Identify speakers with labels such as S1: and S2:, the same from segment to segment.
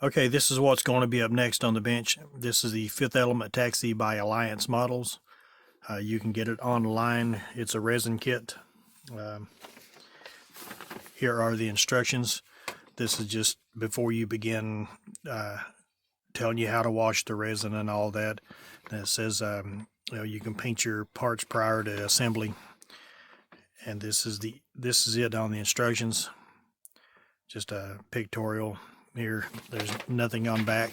S1: Okay, this is what's going to be up next on the bench. This is the Fifth Element Taxi by Alliance Models. You can get it online. It's a resin kit. Um, here are the instructions. This is just before you begin telling you how to wash the resin and all that. And it says you can paint your parts prior to assembly. And this is it on the instructions. Just a pictorial here. There's nothing on back,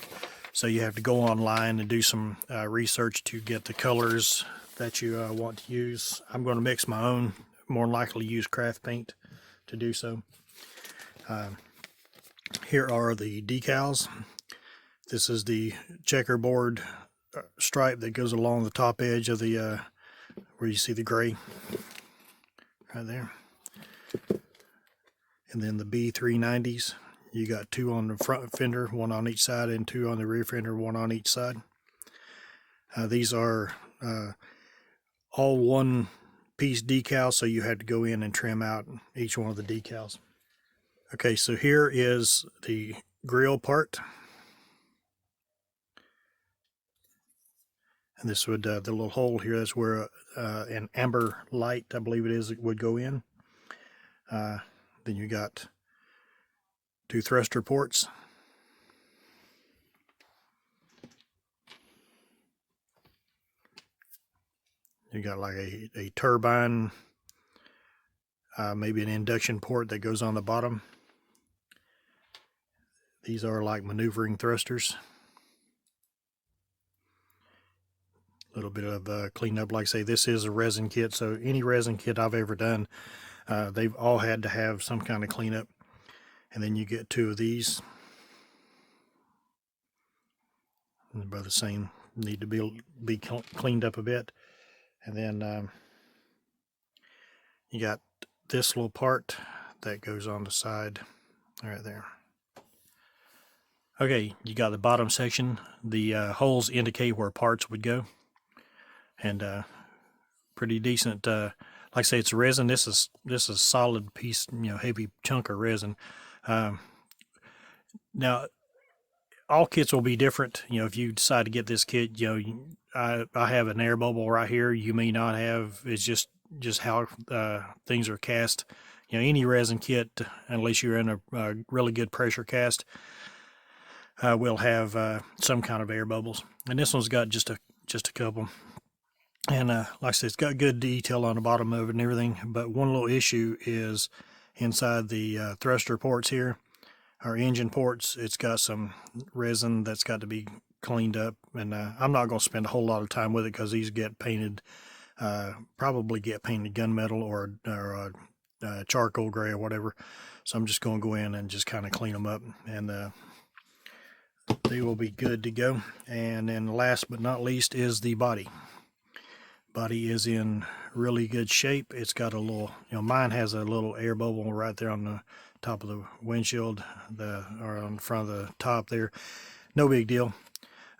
S1: so you have to go online and do some research to get the colors that you want to use. I'm going to mix my own, more than likely use craft paint to do so. Here are the decals. This is the checkerboard stripe that goes along the top edge of the where you see the gray right there. And then the B390s. You got two on the front fender, one on each side, and two on the rear fender, one on each side. These are all one piece decals, so you had to go in and trim out each one of the decals. Okay, so here is the grill part. And this would, the little hole here, that's where an amber light, I believe it is, would go in. Then you got two thruster ports. You got like a turbine, maybe an induction port that goes on the bottom. These are like maneuvering thrusters. A little bit of cleanup. Like I say, this is a resin kit, so any resin kit I've ever done, they've all had to have some kind of cleanup. And then you get two of these. And by the same, need to be cleaned up a bit. And then you got this little part that goes on the side right there. Okay, you got the bottom section. The holes indicate where parts would go. And pretty decent. Like I say, it's resin. This is a solid piece, heavy chunk of resin. Now, all kits will be different. If you decide to get this kit, I have an air bubble right here. You may not have. It's just how things are cast. Any resin kit, unless you're in a really good pressure cast, will have some kind of air bubbles. And this one's got just a couple. And like I said, it's got good detail on the bottom of it and everything. But one little issue is inside the thruster ports here, our engine ports. It's got some resin that's got to be cleaned up. And I'm not going to spend a whole lot of time with it because these get painted, probably get painted gunmetal or charcoal gray or whatever. So I'm just going to go in and just kind of clean them up, and they will be good to go. And then last but not least is the body. Body is in really good shape. It's got a little, mine has a little air bubble right there on the top of the windshield, or on the front of the top there. No big deal.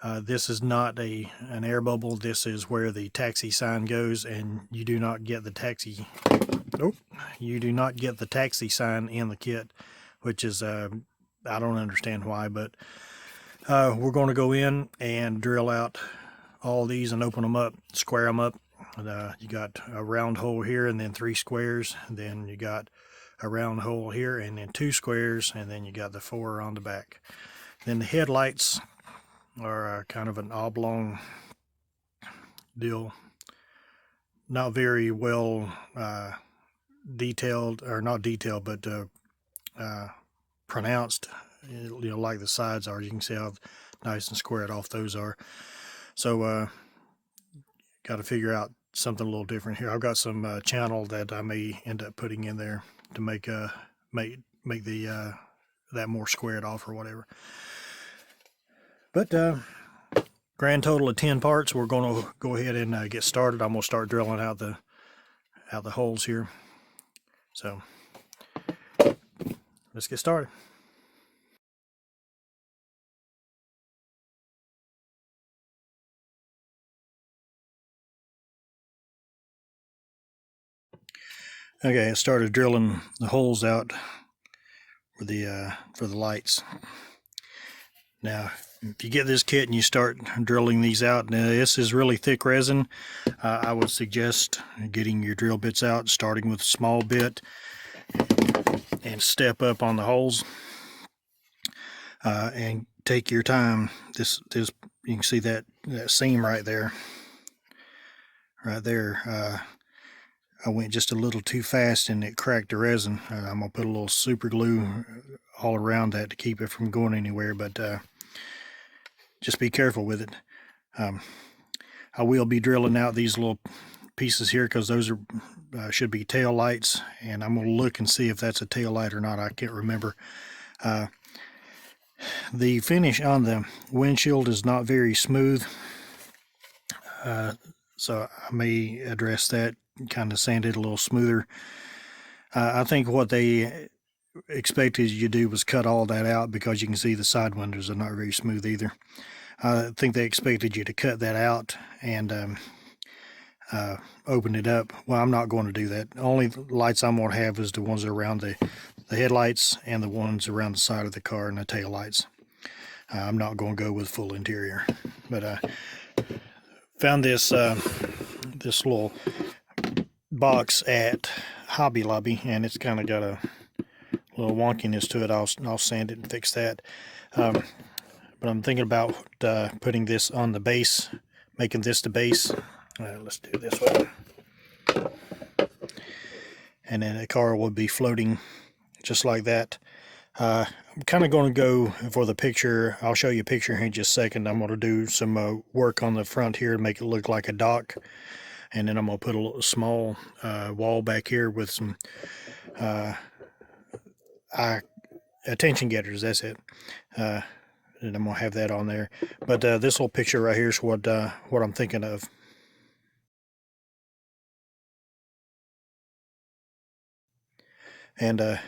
S1: This is not an air bubble. This is where the taxi sign goes, and you do not get the taxi. Nope, you do not get the taxi sign in the kit, which is I don't understand why, but we're going to go in and drill out all these and open them up, square them up. You got a round hole here and then 3 squares, and then you got a round hole here and then 2 squares, and then you got the 4 on the back. Then the headlights are kind of an oblong deal, not very well detailed, or not detailed, but pronounced, like the sides are. You can see how nice and squared off those are. So got to figure out something a little different here. I've got some channel that I may end up putting in there to make the that more squared off or whatever. But grand total of 10 parts. We're going to go ahead and get started. I'm going to start drilling out the holes here. So let's get started. Okay, I started drilling the holes out for the lights. Now, if you get this kit and you start drilling these out, now this is really thick resin. I would suggest getting your drill bits out, starting with a small bit, and step up on the holes, and take your time. This you can see that seam right there. I went just a little too fast and it cracked the resin. I'm gonna put a little super glue all around that to keep it from going anywhere, but just be careful with it. I will be drilling out these little pieces here because those are should be tail lights, and I'm gonna look and see if that's a tail light or not. I can't remember. The finish on the windshield is not very smooth, so I may address that, kind of sand it a little smoother. I think what they expected you to do was cut all that out, because you can see the side windows are not very smooth either. I think they expected you to cut that out and open it up. Well, I'm not going to do that. The only lights I'm going to have is the ones around the headlights and the ones around the side of the car and the tail lights. I'm not going to go with full interior. But I found this this little box at Hobby Lobby, and it's kind of got a little wonkiness to it. I'll sand it and fix that. But I'm thinking about putting this on the base, making this the base. Let's do it this way. And then the car will be floating just like that. I'm kind of going to go for the picture. I'll show you a picture here in just a second. I'm going to do some work on the front here to make it look like a dock. And then I'm going to put a little small wall back here with some attention getters. That's it. And I'm going to have that on there. But this little picture right here is what I'm thinking of. And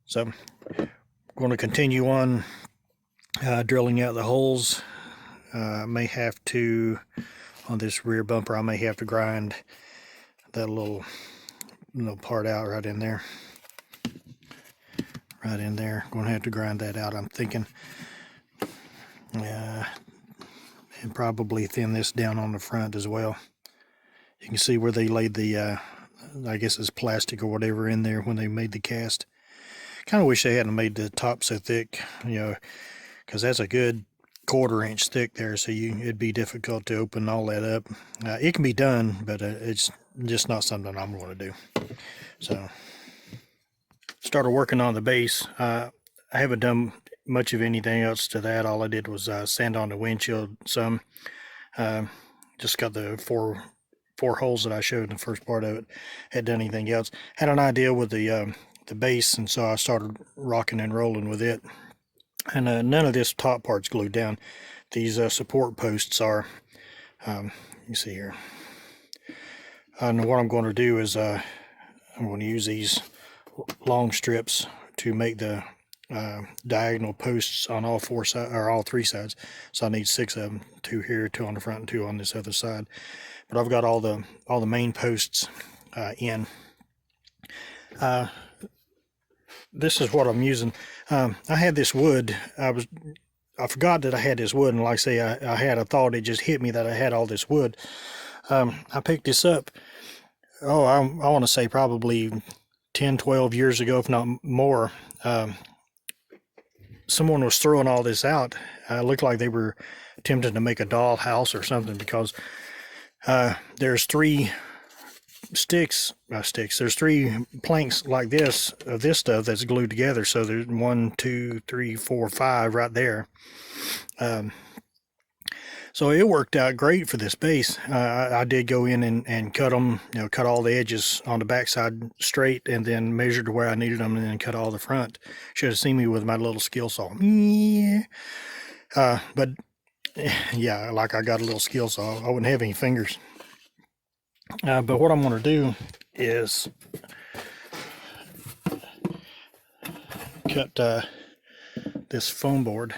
S1: so I'm going to continue on drilling out the holes. I may have to, on this rear bumper, I may have to grind that little part out right in there. Right in there. Going to have to grind that out, I'm thinking. And probably thin this down on the front as well. You can see where they laid the I guess it's plastic or whatever in there when they made the cast. Kind of wish they hadn't made the top so thick, because that's a good 1/4 inch thick there, so it'd be difficult to open all that up. It can be done, but it's just not something I'm going to do. So started working on the base. I haven't done much of anything else to that. All I did was sand on the windshield some. Just got the four holes that I showed in the first part of it. Hadn't done anything else. Had an idea with the base, and so I started rocking and rolling with it. And none of this top part's glued down. These support posts are. You see here. And what I'm going to do is I'm going to use these long strips to make the diagonal posts on all 4 sides, or all 3 sides. So I need 6 of them, 2 here, 2 on the front, and 2 on this other side. But I've got all the main posts in. This is what I'm using. I had this wood. I forgot that I had this wood, and like I say, I had a thought. It just hit me that I had all this wood. I picked this up. Oh, I want to say probably 10, 12 years ago, if not more. Someone was throwing all this out. It looked like they were attempting to make a doll house or something, because there's 3 there's 3 planks like this of this stuff that's glued together. So there's 1, 2, 3, 4, 5 right there. So it worked out great for this base. I did go in and cut them, cut all the edges on the backside straight, and then measured to where I needed them, and then cut all the front. Should have seen me with my little skill saw. Yeah. But yeah, like I got a little skill saw. I wouldn't have any fingers. But what I'm going to do is cut this foam board.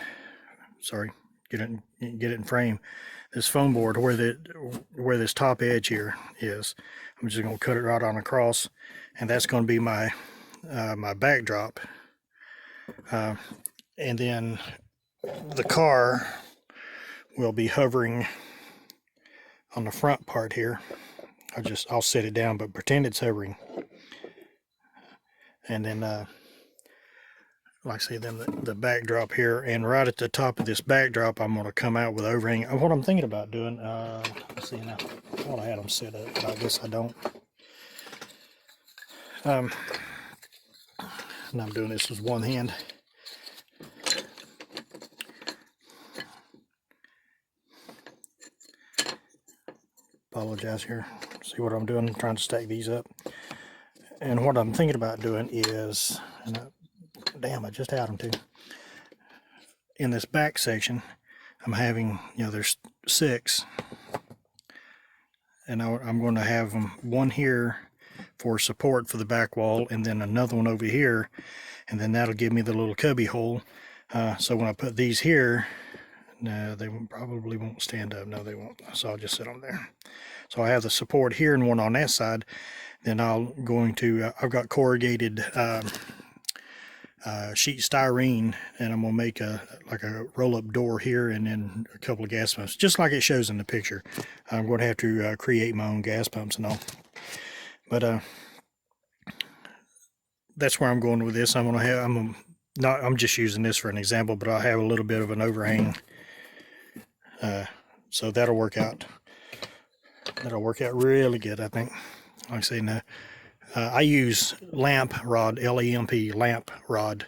S1: Sorry, get it in frame. This foam board where this top edge here is. I'm just going to cut it right on across, and that's going to be my my backdrop. And then the car will be hovering on the front part here. I'll set it down, but pretend it's hovering. And then, like I say, then the backdrop here, and right at the top of this backdrop, I'm going to come out with overhang. What I'm thinking about doing, let's see now, I thought I had them set up, but I guess I don't. And I'm doing this with one hand. Apologize here. See what I'm doing? I'm trying to stack these up. And what I'm thinking about doing is, damn, I just had them too. In this back section, I'm having, there's 6, and I'm going to have them, one here for support for the back wall, and then another one over here, and then that'll give me the little cubby hole. So when I put these here, no, they probably won't stand up. No, they won't. So I'll just sit on there. So I have the support here and one on that side. Then I've got corrugated sheet styrene, and I'm gonna make like a roll-up door here, and then a couple of gas pumps, just like it shows in the picture. I'm going to have to create my own gas pumps and all. But that's where I'm going with this. I'm just using this for an example, but I'll have a little bit of an overhang. So that'll work out. That'll work out really good, I think. Like I say, now, I use lamp rod, LEMP lamp rod,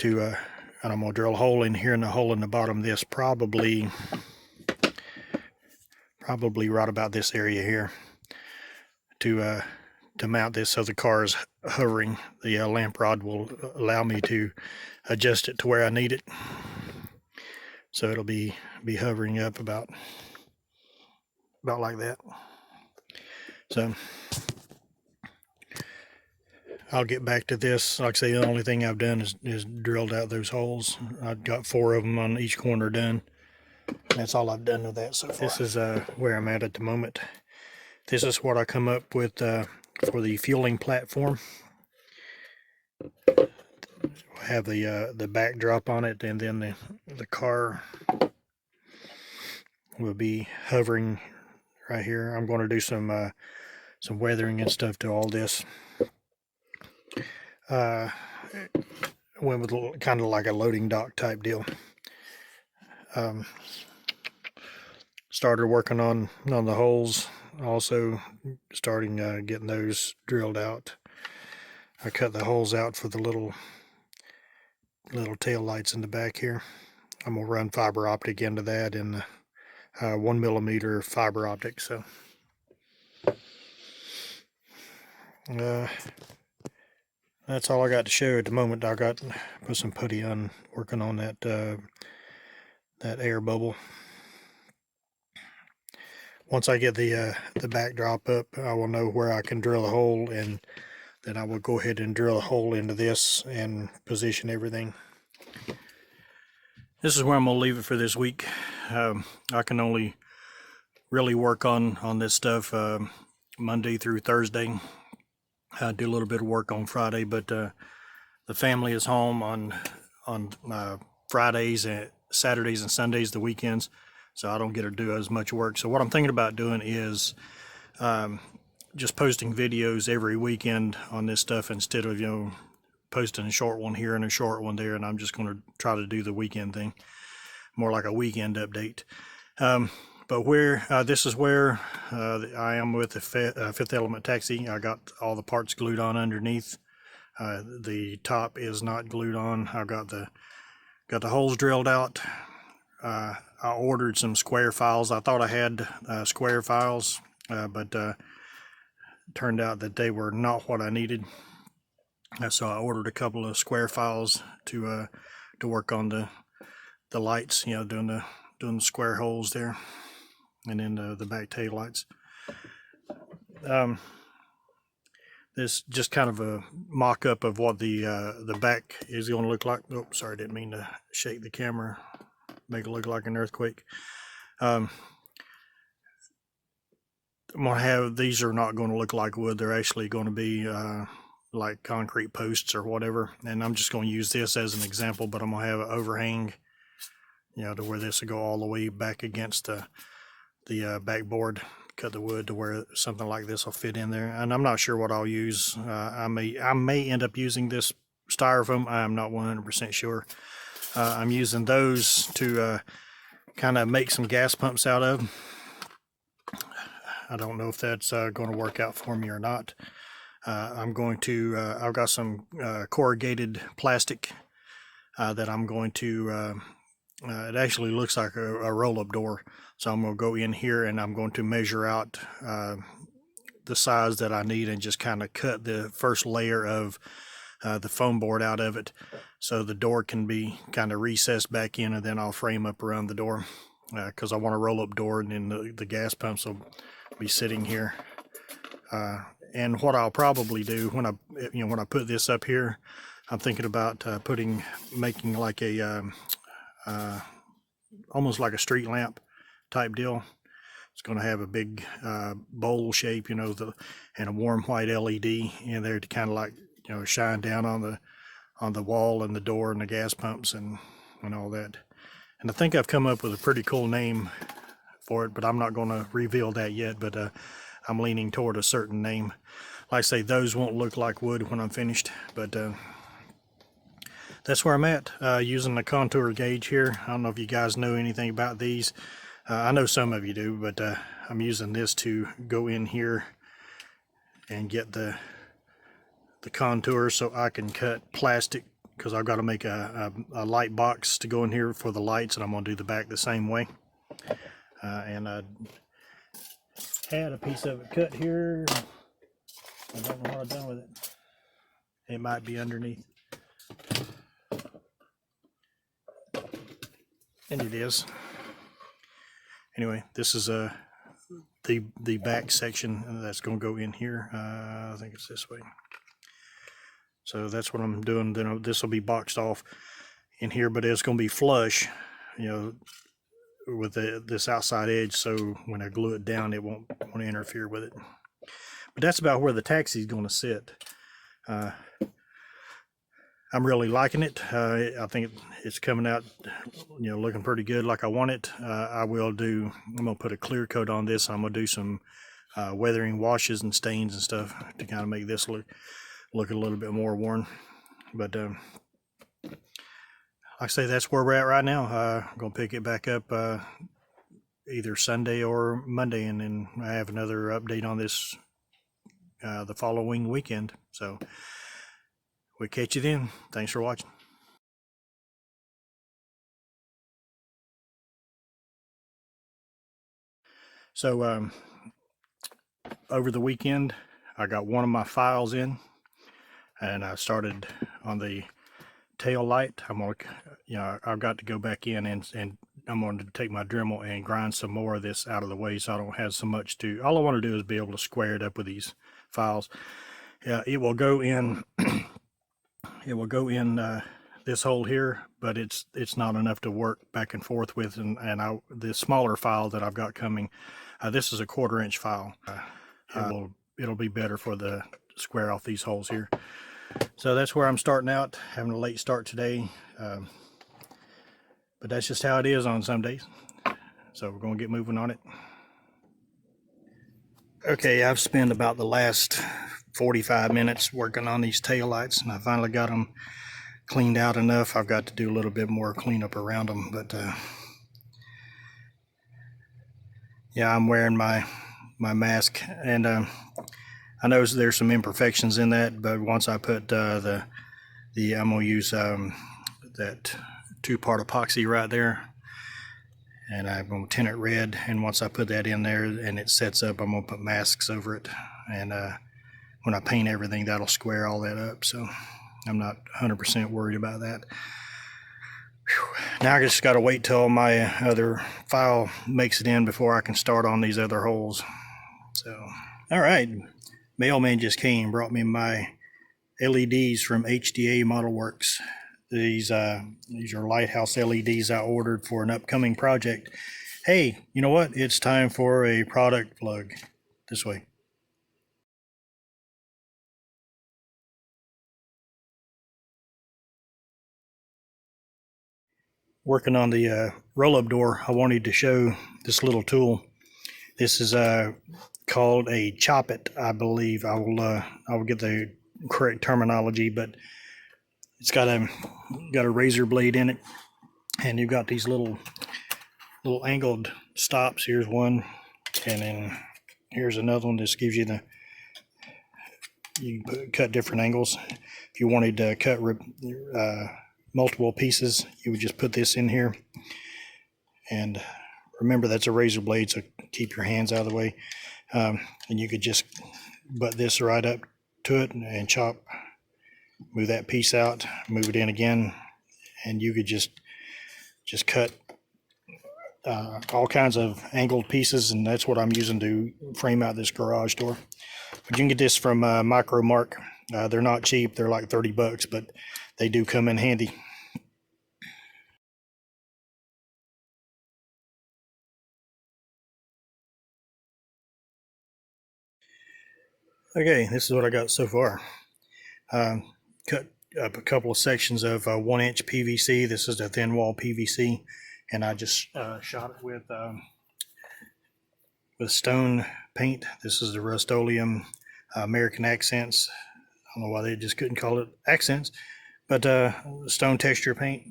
S1: and I'm gonna drill a hole in here and a hole in the bottom of this, probably right about this area here, to mount this so the car is hovering. The lamp rod will allow me to adjust it to where I need it. So it'll be hovering up about like that. So I'll get back to this. Like I say, the only thing I've done is drilled out those holes. I've got 4 of them on each corner done. That's all I've done with that so far. This is where I'm at the moment. This is what I come up with for the fueling platform. I have the backdrop on it, and then the car will be hovering right here. I'm going to do some weathering and stuff to all this. Went with kind of like a loading dock type deal. Started working on the holes, also starting getting those drilled out. I cut the holes out for the little tail lights in the back here. I'm gonna run fiber optic into that in 1mm fiber optic. So that's all I got to show at the moment. I got put some putty on working on that air bubble. Once I get the backdrop up, I will know where I can drill a hole, and then I will go ahead and drill a hole into this and position everything. This is where I'm going to leave it for this week. I can only really work on this stuff Monday through Thursday. I do a little bit of work on Friday, but the family is home on Fridays and Saturdays and Sundays, the weekends, so I don't get to do as much work. So what I'm thinking about doing is just posting videos every weekend on this stuff, instead of posting a short one here and a short one there. And I'm just going to try to do the weekend thing, more like a weekend update. But this is where I am with the Fifth Element taxi. I got all the parts glued on underneath. The top is not glued on. I've got the holes drilled out. I ordered some square files. I thought I had square files, but turned out that they were not what I needed. So I ordered a couple of square files to work on the lights, doing the square holes there, and then the back tail lights. This just kind of a mock-up of what the back is going to look like. Oh, sorry, didn't mean to shake the camera, make it look like an earthquake. I'm gonna have, these are not going to look like wood. They're actually going to be like concrete posts or whatever. And I'm just going to use this as an example, but I'm going to have an overhang, you know, to where this will go all the way back against the backboard. Cut the wood to where something like this will fit in there. And I'm not sure what I'll use. I may end up using this styrofoam. I'm not 100% sure. I'm using those to kind of make some gas pumps out of. I don't know if that's going to work out for me or not. I'm going to, I've got some corrugated plastic that I'm going to, it actually looks like a roll-up door. So I'm going to go in here and I'm going to measure out the size that I need and just kind of cut the first layer of the foam board out of it, so the door can be kind of recessed back in, and then I'll frame up around the door because I want a roll-up door, and then the gas pumps will be sitting here. And what I'll probably do when I put this up here, I'm thinking about making like a almost like a street lamp type deal. It's going to have a big bowl shape, you know, and a warm white LED in there to kind of like, you know, shine down on the wall and the door and the gas pumps and all that. And I think I've come up with a pretty cool name for it, but I'm not going to reveal that yet. But I'm leaning toward a certain name. Like I say, those won't look like wood when I'm finished, but that's where I'm at, using the contour gauge here. I don't know if you guys know anything about these. I know some of you do, but I'm using this to go in here and get the contour so I can cut plastic, because I've got to make a light box to go in here for the lights, and I'm going to do the back the same way. And I had a piece of it cut here. I don't know what I've done with it. It might be underneath. And it is. Anyway, this is the back section that's going to go in here. I think it's this way. So that's what I'm doing. Then this will be boxed off in here, but it's going to be flush, you know, with this outside edge. So when I glue it down, it won't interfere with it. But that's about where the taxi is going to sit. I'm really liking it. I think it's coming out, you know, looking pretty good like I want it. I'm going to put a clear coat on this. I'm going to do some weathering washes and stains and stuff to kind of make this look a little bit more worn. But like I say, that's where we're at right now. I'm going to pick it back up either Sunday or Monday, and then I have another update on this the following weekend. So we'll catch you then. Thanks for watching. So over the weekend, I got one of my files in, and I started on the tail light. I've got to go back in and I'm going to take my Dremel and grind some more of this out of the way, so I don't have so much to. All I want to do is be able to square it up with these files. It will go in. It will go in this hole here, but it's not enough to work back and forth with. And the smaller file that I've got coming, this is a 1/4-inch file. It'll be better for the square off these holes here. So that's where I'm starting out, having a late start today. But that's just how it is on some days. So we're going to get moving on it. Okay, I've spent about the last 45 minutes working on these tail lights, and I finally got them cleaned out enough. I've got to do a little bit more cleanup around them, but yeah, I'm wearing my mask, and I know there's some imperfections in that, but once I put I'm gonna use that 2-part epoxy right there, and I'm gonna tint it red. And once I put that in there and it sets up, I'm gonna put masks over it, and when I paint everything, that'll square all that up. So I'm not 100% worried about that. Now I just got to wait till my other file makes it in before I can start on these other holes. So, all right, mailman just came, brought me my LEDs from HDA Model Works. These are lighthouse LEDs I ordered for an upcoming project. Hey, you know what? It's time for a product plug. This way. working on the roll-up door, I wanted to show this little tool. This is called a chop it, I believe. I will get the correct terminology, but it's got a razor blade in it, and you've got these little angled stops. Here's one, and then here's another one. This gives you you can cut different angles. If you wanted to cut multiple pieces, you would just put this in here. And remember, that's a razor blade, so keep your hands out of the way. And you could just butt this right up to it and chop, move that piece out, move it in again, and you could just cut all kinds of angled pieces, and that's what I'm using to frame out this garage door. But you can get this from Micro Mark. They're not cheap. They're like $30, but they do come in handy. Okay, this is what I got so far. Cut up a couple of sections of 1-inch PVC. This is the thin wall PVC, and I just shot it with stone paint. This is the Rust-Oleum American Accents. I don't know why they just couldn't call it Accents, but stone texture paint.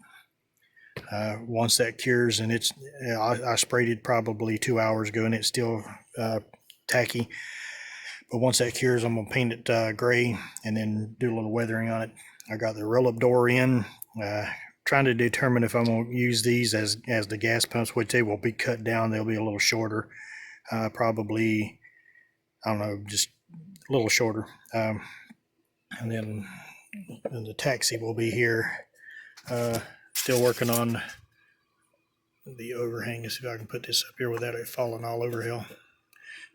S1: Once that cures, and I sprayed it probably 2 hours ago, and it's still tacky. But once that cures, I'm gonna paint it gray and then do a little weathering on it. I got the roll-up door in, trying to determine if I'm gonna use these as the gas pumps, which they will be cut down. They'll be a little shorter, probably, I don't know, just a little shorter. And then the taxi will be here. Still working on the overhang. Let's see if I can put this up here without it falling all over hell.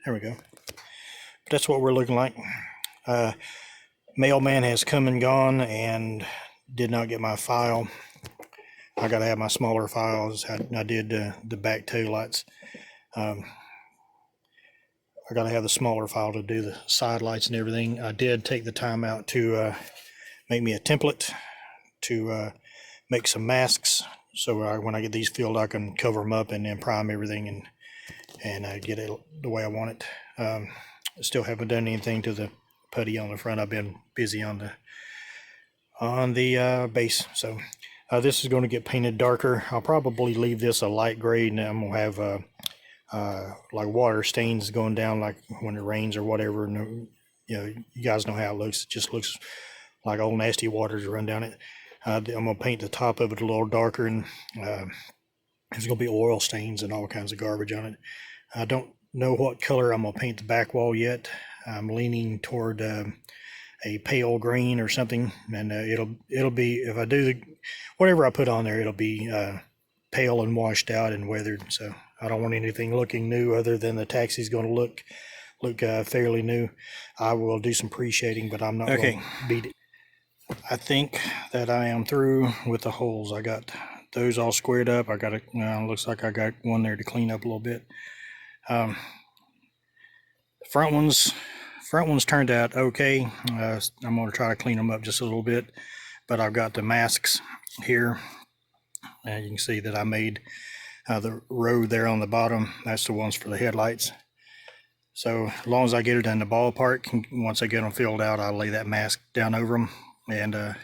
S1: There we go. But that's what we're looking like. Mailman has come and gone and did not get my file. I got to have my smaller files. I did the back tail lights. I got to have the smaller file to do the side lights and everything. I did take the time out to make me a template to make some masks. So when I get these filled, I can cover them up and then prime everything and get it the way I want it. I still haven't done anything to the putty on the front. I've been busy on the base. So this is going to get painted darker. I'll probably leave this a light gray, and I'm gonna have like water stains going down, like when it rains or whatever. And, you guys know how it looks. It just looks like old nasty water to run down it. I'm gonna paint the top of it a little darker, and there's gonna be oil stains and all kinds of garbage on it. I don't know what color I'm gonna paint the back wall yet. I'm leaning toward a pale green or something, and it'll be, if I do whatever I put on there, it'll be pale and washed out and weathered. So I don't want anything looking new other than the taxi's going to look fairly new. I will do some pre-shading, but I'm not going to beat it. I think that I am through with the holes. I got those all squared up. I got it. Looks like I got one there to clean up a little bit. Front ones turned out okay. I'm going to try to clean them up just a little bit, but I've got the masks here, and you can see that I made the row there on the bottom. That's the ones for the headlights. So as long as I get it in the ballpark, once I get them filled out, I'll lay that mask down over them, and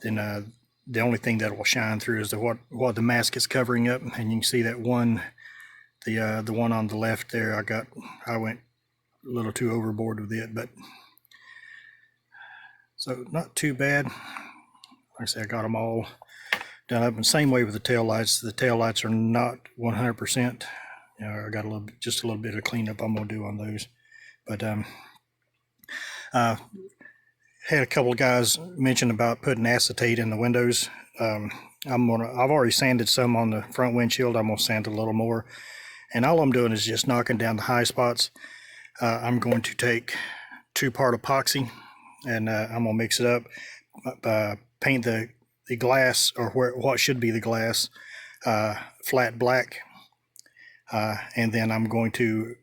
S1: then the only thing that will shine through is what the mask is covering up. And you can see that one, the one on the left there, I went a little too overboard with it, but so not too bad. Like I said, I got them all done up. And same way with the tail lights. The tail lights are not 100%. I got just a little bit of cleanup I'm gonna do on those. But had a couple of guys mention about putting acetate in the windows. I've already sanded some on the front windshield. I'm gonna sand a little more, and all I'm doing is just knocking down the high spots. I'm going to take 2-part epoxy, and I'm gonna mix it up, paint the glass, or what should be the glass, flat black, and then I'm going to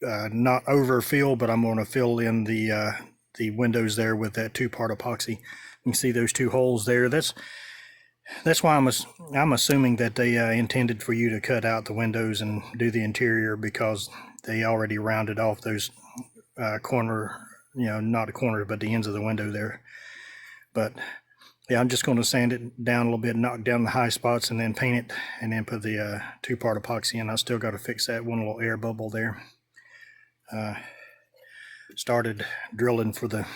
S1: not overfill, but I'm going to fill in the windows there with that 2-part epoxy. You can see those 2 holes there. That's why I'm assuming that they intended for you to cut out the windows and do the interior, because they already rounded off those corner, not the corners, but the ends of the window there. But yeah, I'm just going to sand it down a little bit, knock down the high spots, and then paint it, and then put the two-part epoxy in. I still got to fix that one little air bubble there. Started drilling for the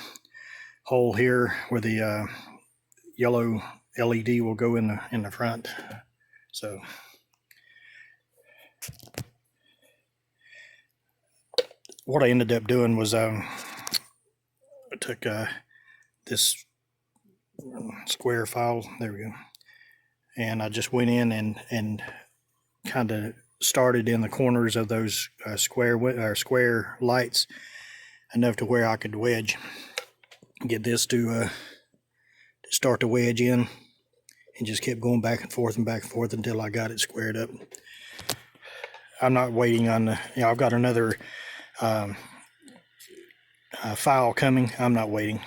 S1: hole here where the yellow LED will go in the front. So what I ended up doing was I took this square file, there we go, and I just went in and kind of started in the corners of those square lights enough to where I could wedge, get this to start to wedge in, and just kept going back and forth until I got it squared up. I'm not waiting on the, I've got another file coming. I'm not waiting.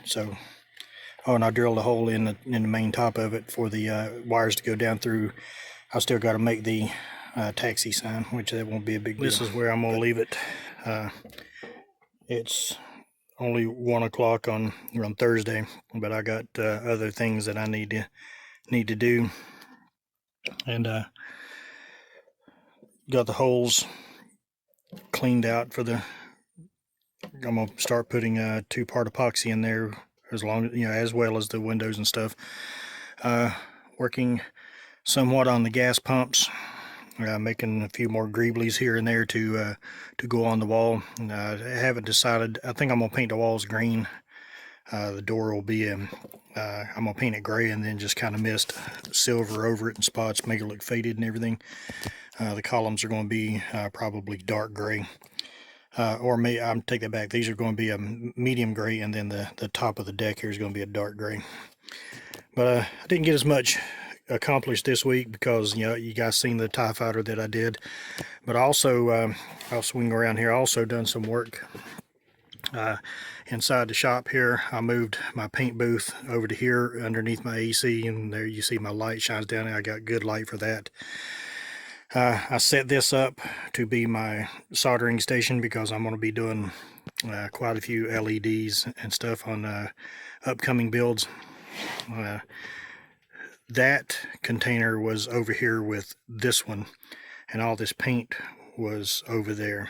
S1: So, and I drilled a hole in the main top of it for the wires to go down through. I still got to make the taxi sign, which that won't be a big deal. This is where I'm gonna leave it. It's only 1 o'clock on Thursday, but I got other things that I need to do, and got the holes cleaned out for the. I'm gonna start putting two-part epoxy in there, as well as the windows and stuff. Working somewhat on the gas pumps, making a few more greeblies here and there to go on the wall. I haven't decided. I think I'm gonna paint the walls green. The door will be I'm gonna paint it gray and then just kind of mist silver over it in spots, make it look faded and everything. The columns are going to be probably dark gray, or I'm take that back. These are going to be a medium gray, and then the top of the deck here is going to be a dark gray. But I didn't get as much accomplished this week because you guys seen the TIE fighter that I did. But also I'll swing around here. I also done some work inside the shop here. I moved my paint booth over to here underneath my AC, and there you see my light shines down there. I got good light for that. I set this up to be my soldering station because I'm going to be doing quite a few LEDs and stuff on upcoming builds. That container was over here with this one, and all this paint was over there.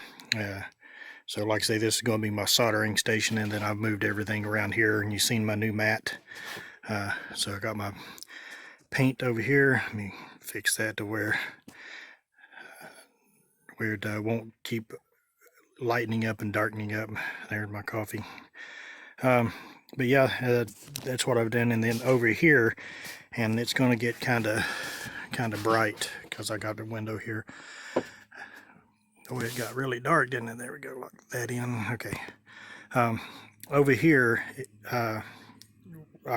S1: So like I say, this is going to be my soldering station, and then I've moved everything around here, and you've seen my new mat. So I got my paint over here. Let me fix that to where it won't keep lightening up and darkening up. There's my coffee. But yeah, that's what I've done. And then over here, and it's going to get kind of bright because I got the window here. Oh, it got really dark, didn't it? There we go. Lock that in. Okay. Over here, I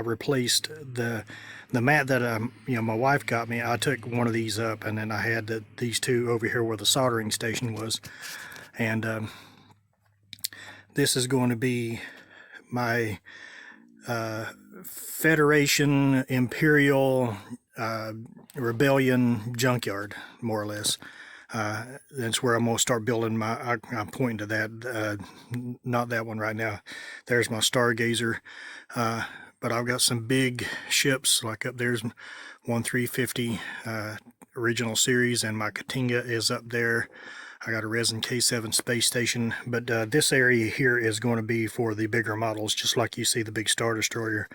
S1: replaced the mat that my wife got me. I took one of these up, and then I had these two over here where the soldering station was, and this is going to be my Federation Imperial Rebellion junkyard, more or less. That's where I'm going to start building my, I'm pointing to that, not that one right now. There's my Stargazer. But I've got some big ships, like up there's 1350 original series, and my Katinga is up there. I got a Resin K7 space station, but this area here is going to be for the bigger models, just like you see the big Star Destroyer.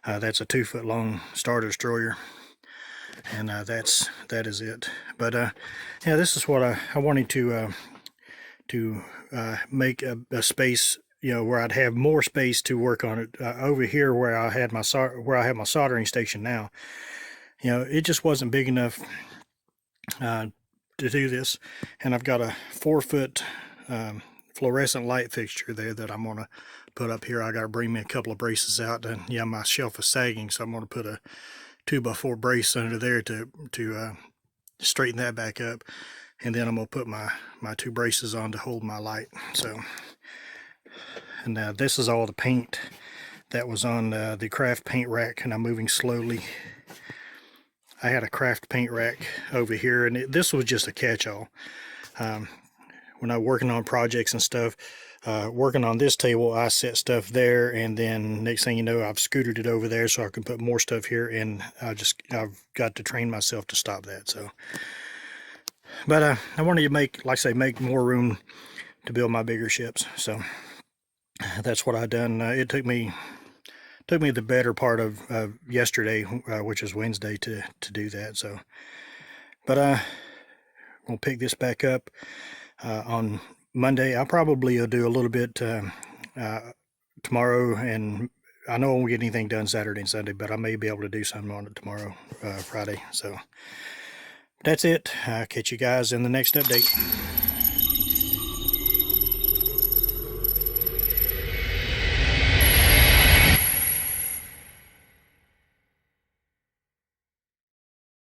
S1: That's a 2-foot long Star Destroyer, and that is it. But yeah, this is what I wanted to make a space, where I'd have more space to work on it. Over here where I have my soldering station now, it just wasn't big enough to do this. And I've got a 4-foot fluorescent light fixture there that I'm going to put up here. I got to bring me a couple of braces out, and yeah, my shelf is sagging, so I'm going to put a 2x4 brace under there to straighten that back up, and then I'm going to put my 2 braces on to hold my light. So, and this is all the paint that was on the craft paint rack, and I'm moving slowly. I had a craft paint rack over here, and this was just a catch-all. When I'm working on projects and stuff, working on this table, I set stuff there, and then next thing you know, I've scooted it over there so I can put more stuff here, and I've got to train myself to stop that. So, but I wanted to make, like I say, make more room to build my bigger ships. So that's what I done. It took me the better part of yesterday, which is Wednesday, to do that. So, but we'll pick this back up on Monday. I probably will do a little bit tomorrow, and I know I won't get anything done Saturday and Sunday, but I may be able to do something on it tomorrow, Friday. So that's it. Catch you guys in the next update.